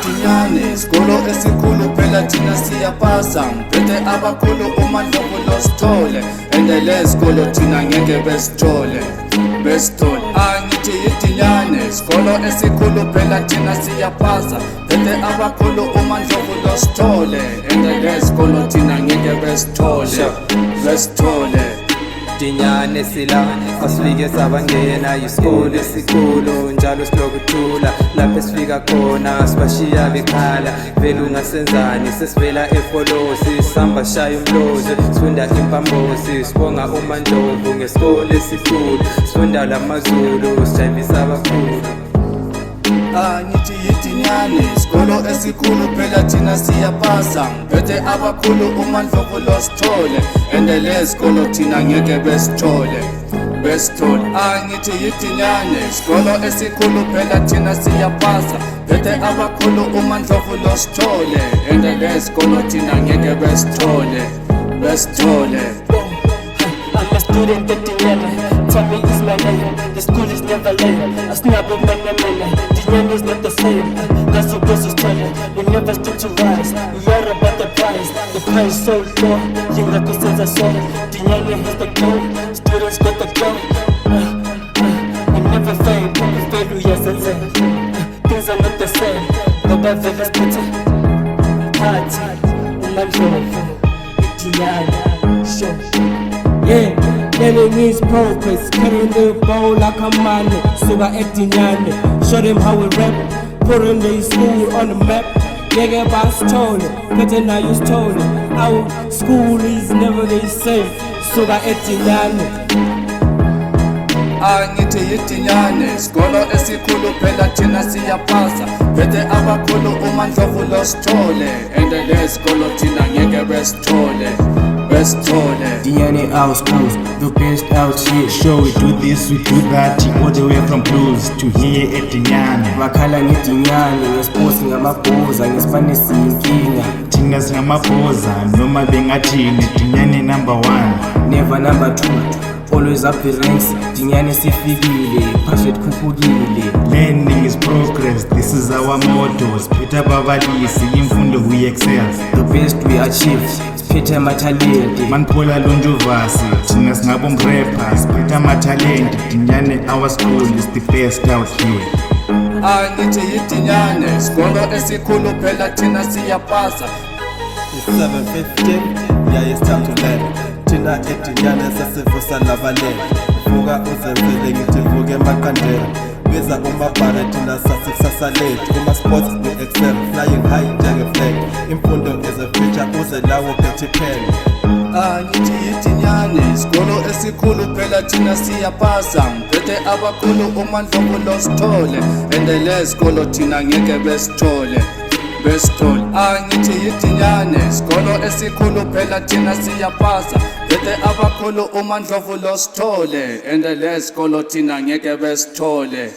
Dinyane isikolo esikhulu phela thina siyapasa ngiphethe abakhulu uMandlovu noSithole ende lesikolo thina ngeke besithole angithi yiDinyane isikolo esikhulu phela thina siyapasa phethe abakhulu uMandlovu noSithole ende lesikolo thina ngeke besithole Dinyane sila asifike sabangena isikolo esikhulu njalo silokuthula lapho esifika khona sibashiya bekhala vele ungasenzani sesivela efolosi sihamba shaya umlozi sifunda impambosi sibonga uMandlovu ngesikolo esikhulu sifunda lamaZulu sijayivisa abakhulu angithi yiDinyane isikolo esikhulu phela thina siyapasa ngiphethe abakhulu uMandlovu noSithole ende lesikolo thina ngeke besithole angithi yiDinyane isikolo esikhulu phela thina siyapasa phethe abakhulu uMandlovu noSithole ende lesikolo thina ngeke besithole I'm a student at Dinyane, Tommy is my name. The school is never lame. I snap with many. Dinyane is not the same. That's what goes to tell. We never stood to rise. We are about the prize. The price is so low. Yinga kusenza so. Dinyane has the goal. Students got the goal. We never fail. We fail, yes and then. Things are not the same. Ngoba vele siphethe party. uMandlovu, Dinyane, show. Yeah, then it means progress. Carrying the ball like a man. Sugar at Dinyane. Show them how we rap. Putting the school on the map. Nigga boss told it. Better now you told it. Our school is never the same. Sugar at Dinyane. angithi yiDinyane isikolo esikhulu phela thina siyapasa phethe abakhulu uMandlovu noSithole ende lesikolo thina ngeke besithole Dinyane our schools, the best out here. Sure, we do this, we do that, all the way from blues to here at Dinyane. Bakhala ngeDinyane, ngesports ngamabhoza, ngeSpanish siyinkinga. Thina singamabhoza, noma bengathini, Dinyane number 1. Never number 2, always up the ranks. Dinyane sifikile, perfect khuphukile. Learning is progress, this is our motto. Siphethe ababalisi, imfundo we excel. The best we achieve. Siphethe amathalente Maniphola Lonjuvasi, thina singabomrapper, siphethe amathalente. Dinyane our school is the best out here. angithi yiDinyane isikolo esikhulu phela thina siyapasa. It's 7:15, yeah, it's time to land. Thina eDinyane sesivusa labalele. Vuka uzenzele ngithi vuke emaqandela. Biza umabhare thina sasikusasa late. Kuma-sports we excel, flying high njenge-flag. Imfundo is a feature, uze lawo phethe pen. angithi yiDinyane isikolo esikhulu phela thina siyapasa ngiphethe abakhulu uMandlovu noSithole ende lesikolo thina ngeke besithole angithi yiDinyane isikolo esikhulu phela thina siyapasa phethe abakhulu uMandlovu noSithole ende lesikolo thina ngeke besithole